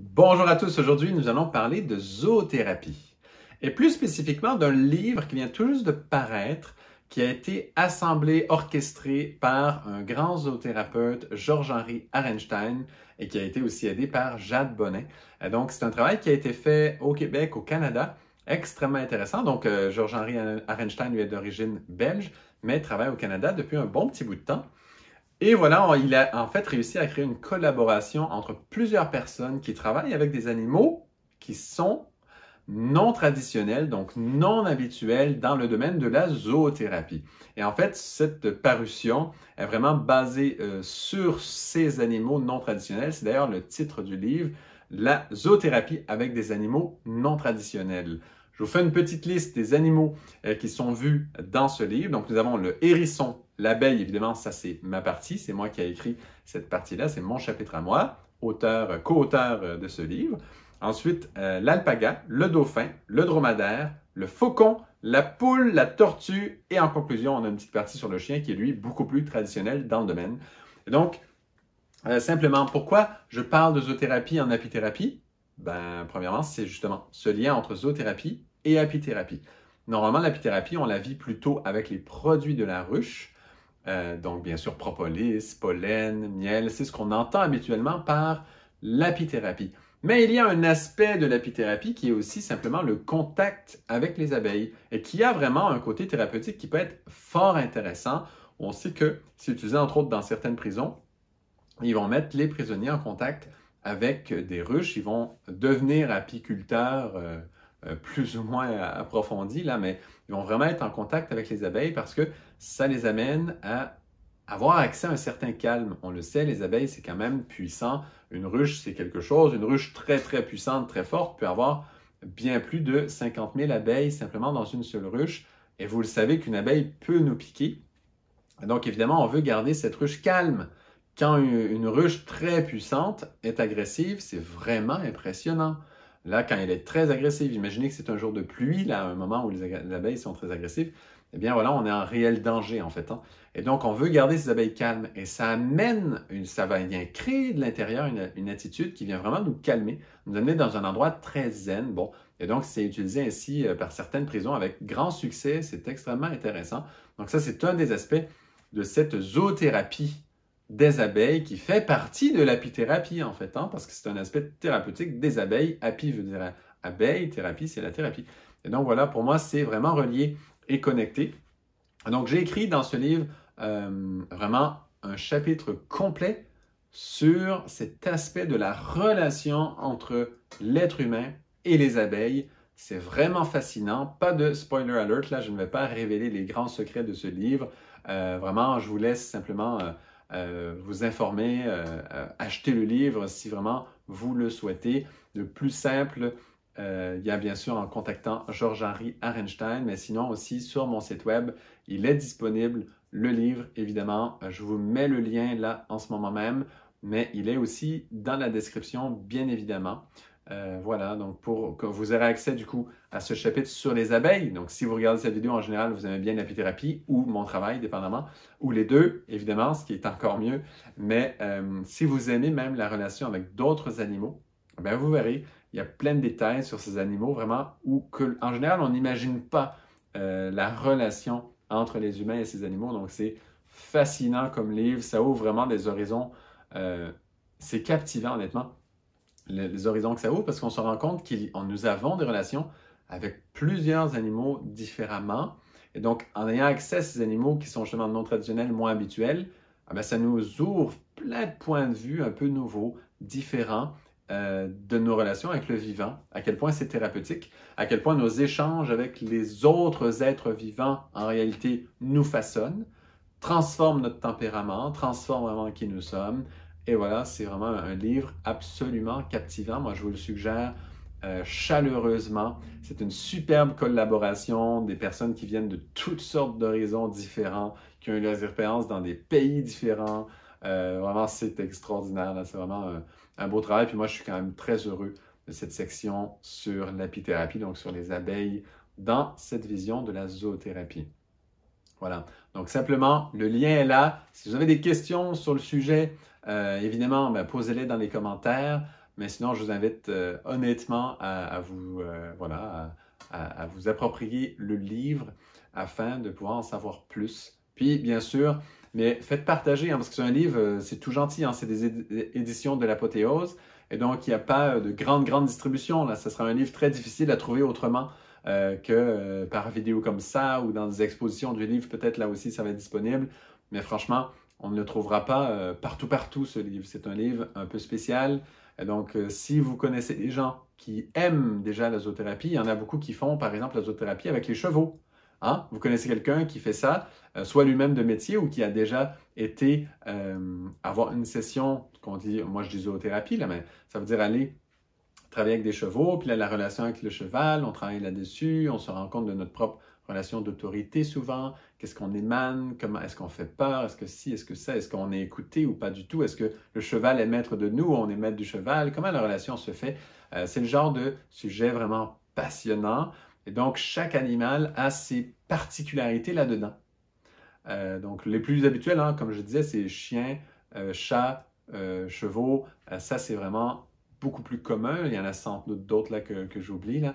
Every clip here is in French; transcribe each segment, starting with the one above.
Bonjour à tous, aujourd'hui nous allons parler de zoothérapie et plus spécifiquement d'un livre qui vient tout juste de paraître, qui a été assemblé, orchestré par un grand zoothérapeute, Georges-Henri Arenstein, et qui a été aussi aidé par Jade Bonnet. Donc c'est un travail qui a été fait au Québec, au Canada, extrêmement intéressant. Donc Georges-Henri Arenstein lui est d'origine belge, mais travaille au Canada depuis un bon petit bout de temps. Et voilà, il a en fait réussi à créer une collaboration entre plusieurs personnes qui travaillent avec des animaux qui sont non traditionnels, donc non habituels dans le domaine de la zoothérapie. Et en fait, cette parution est vraiment basée sur ces animaux non traditionnels. C'est d'ailleurs le titre du livre, La zoothérapie avec des animaux non traditionnels. Je vous fais une petite liste des animaux qui sont vus dans ce livre. Donc, nous avons le hérisson, l'abeille, évidemment, ça c'est ma partie. C'est moi qui ai écrit cette partie-là. C'est mon chapitre à moi, co-auteur de ce livre. Ensuite, l'alpaga, le dauphin, le dromadaire, le faucon, la poule, la tortue et en conclusion, on a une petite partie sur le chien qui est lui beaucoup plus traditionnel dans le domaine. Et donc, simplement, pourquoi je parle de zoothérapie en apithérapie? Ben, premièrement, c'est justement ce lien entre zoothérapie et apithérapie. Normalement, l'apithérapie, on la vit plutôt avec les produits de la ruche. Donc, bien sûr, propolis, pollen, miel, c'est ce qu'on entend habituellement par l'apithérapie. Mais il y a un aspect de l'apithérapie qui est aussi simplement le contact avec les abeilles et qui a vraiment un côté thérapeutique qui peut être fort intéressant. On sait que c'est utilisé entre autres dans certaines prisons. Ils vont mettre les prisonniers en contact avec des ruches. Ils vont devenir apiculteurs plus ou moins approfondis, là, mais ils vont vraiment être en contact avec les abeilles parce que ça les amène à avoir accès à un certain calme. On le sait, les abeilles, c'est quand même puissant. Une ruche, c'est quelque chose. Une ruche très, très puissante, très forte, peut avoir bien plus de 50 000 abeilles simplement dans une seule ruche. Et vous le savez qu'une abeille peut nous piquer. Donc, évidemment, on veut garder cette ruche calme. Quand une ruche très puissante est agressive, c'est vraiment impressionnant. Là, quand elle est très agressive, imaginez que c'est un jour de pluie, là, à un moment où les abeilles sont très agressives, eh bien voilà, on est en réel danger en fait. Et donc, on veut garder ces abeilles calmes et ça amène, ça va bien créer de l'intérieur une attitude qui vient vraiment nous calmer, nous amener dans un endroit très zen. Bon, et donc, c'est utilisé ainsi par certaines prisons avec grand succès. C'est extrêmement intéressant. Donc, ça, c'est un des aspects de cette zoothérapie des abeilles qui fait partie de l'apithérapie en fait, parce que c'est un aspect thérapeutique des abeilles. Api veut dire abeille, thérapie, c'est la thérapie. Et donc voilà, pour moi, c'est vraiment relié et connecté. Donc j'ai écrit dans ce livre vraiment un chapitre complet sur cet aspect de la relation entre l'être humain et les abeilles. C'est vraiment fascinant. Pas de spoiler alert, là, je ne vais pas révéler les grands secrets de ce livre. Vraiment, je vous laisse simplement vous informer, acheter le livre si vraiment vous le souhaitez. Le plus simple, il y a bien sûr en contactant Georges-Henri Arenstein, mais sinon aussi sur mon site web, il est disponible, le livre évidemment. Je vous mets le lien là en ce moment même, mais il est aussi dans la description bien évidemment. Voilà, donc pour que vous aurez accès du coup à ce chapitre sur les abeilles. Donc si vous regardez cette vidéo en général, vous aimez bien l'apithérapie ou mon travail, dépendamment, ou les deux, évidemment, ce qui est encore mieux. Mais si vous aimez même la relation avec d'autres animaux, ben vous verrez, il y a plein de détails sur ces animaux vraiment où en général, on n'imagine pas la relation entre les humains et ces animaux. Donc c'est fascinant comme livre, ça ouvre vraiment des horizons. C'est captivant honnêtement. Les horizons que ça ouvre parce qu'on se rend compte que nous avons des relations avec plusieurs animaux différemment. Et donc, en ayant accès à ces animaux qui sont justement non traditionnels, moins habituels, ça nous ouvre plein de points de vue un peu nouveaux, différents de nos relations avec le vivant, à quel point c'est thérapeutique, à quel point nos échanges avec les autres êtres vivants, en réalité, nous façonnent, transforment notre tempérament, transforment vraiment qui nous sommes. Et voilà, c'est vraiment un livre absolument captivant. Moi, je vous le suggère chaleureusement. C'est une superbe collaboration des personnes qui viennent de toutes sortes d'horizons différents, qui ont eu leurs expériences dans des pays différents. Vraiment, c'est extraordinaire. C'est vraiment un beau travail. Puis moi, je suis quand même très heureux de cette section sur l'apithérapie, donc sur les abeilles, dans cette vision de la zoothérapie. Voilà. Donc, simplement, le lien est là. Si vous avez des questions sur le sujet, évidemment, posez-les dans les commentaires. Mais sinon, je vous invite honnêtement à vous, voilà, à vous approprier le livre afin de pouvoir en savoir plus. Puis, bien sûr, mais faites partager, hein, parce que c'est un livre, c'est tout gentil, hein, c'est des éditions de l'Apothéose, et donc il n'y a pas de grande distribution. Là, ce sera un livre très difficile à trouver autrement que par vidéo comme ça, ou dans des expositions du livre, peut-être là aussi ça va être disponible. Mais franchement, on ne le trouvera pas partout, ce livre. C'est un livre un peu spécial. Et donc, si vous connaissez des gens qui aiment déjà la zoothérapie, il y en a beaucoup qui font, par exemple, la zoothérapie avec les chevaux. Hein? Vous connaissez quelqu'un qui fait ça, soit lui-même de métier ou qui a déjà été avoir une session, qu'on dit, moi je dis zoothérapie, là, mais ça veut dire aller travailler avec des chevaux, puis là, la relation avec le cheval, on travaille là-dessus, on se rend compte de notre propre relation d'autorité souvent, qu'est-ce qu'on émane, comment est-ce qu'on fait peur, est-ce que si, est-ce que ça, est-ce qu'on est écouté ou pas du tout, est-ce que le cheval est maître de nous ou on est maître du cheval, comment la relation se fait. C'est le genre de sujet vraiment passionnant. Et donc, chaque animal a ses particularités là-dedans. Donc, les plus habituels, hein, comme je disais, c'est chiens, chats, chevaux. Ça, c'est vraiment beaucoup plus commun. Il y en a sans doute d'autres là que j'oublie, là.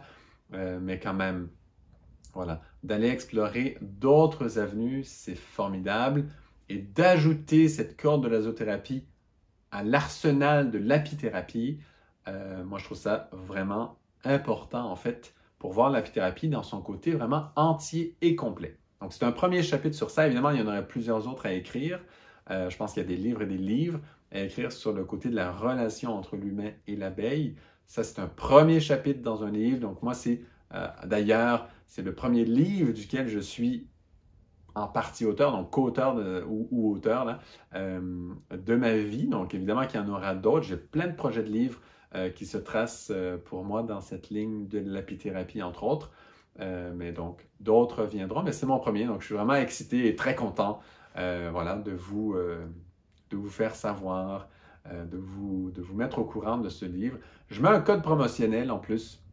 Mais quand même, voilà. D'aller explorer d'autres avenues, c'est formidable. Et d'ajouter cette corde de la zoothérapie à l'arsenal de l'apithérapie, moi, je trouve ça vraiment important, en fait, pour voir l'apithérapie dans son côté vraiment entier et complet. Donc, c'est un premier chapitre sur ça. Évidemment, il y en aurait plusieurs autres à écrire. Je pense qu'il y a des livres et des livres à écrire sur le côté de la relation entre l'humain et l'abeille. Ça, c'est un premier chapitre dans un livre. Donc, moi, c'est d'ailleurs, c'est le premier livre duquel je suis en partie auteur, donc co-auteur ou auteur là, de ma vie. Donc, évidemment qu'il y en aura d'autres. J'ai plein de projets de livres qui se tracent pour moi dans cette ligne de l'apithérapie, entre autres. Mais donc, d'autres viendront. Mais c'est mon premier, donc je suis vraiment excité et très content voilà, de vous faire savoir, de vous mettre au courant de ce livre. Je mets un code promotionnel en plus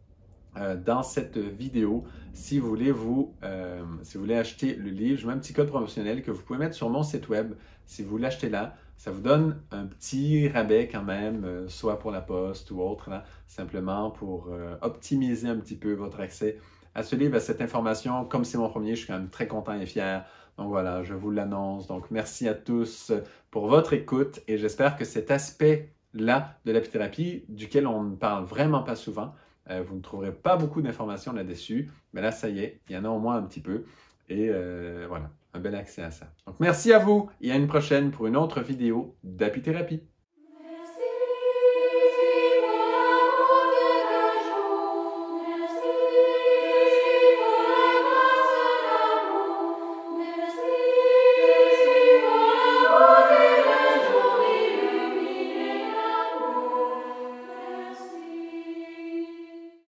dans cette vidéo. Si vous voulez acheter le livre, je mets un petit code promotionnel que vous pouvez mettre sur mon site web. Si vous l'achetez là, ça vous donne un petit rabais quand même, soit pour la poste ou autre, là, simplement pour optimiser un petit peu votre accès à ce livre, à cette information. Comme c'est mon premier, je suis quand même très content et fier. Donc voilà, je vous l'annonce. Donc merci à tous pour votre écoute et j'espère que cet aspect-là de l'apithérapie, duquel on ne parle vraiment pas souvent, vous ne trouverez pas beaucoup d'informations là-dessus, mais là, ça y est, il y en a au moins un petit peu. Et voilà, un bel accès à ça. Donc merci à vous et à une prochaine pour une autre vidéo d'apithérapie.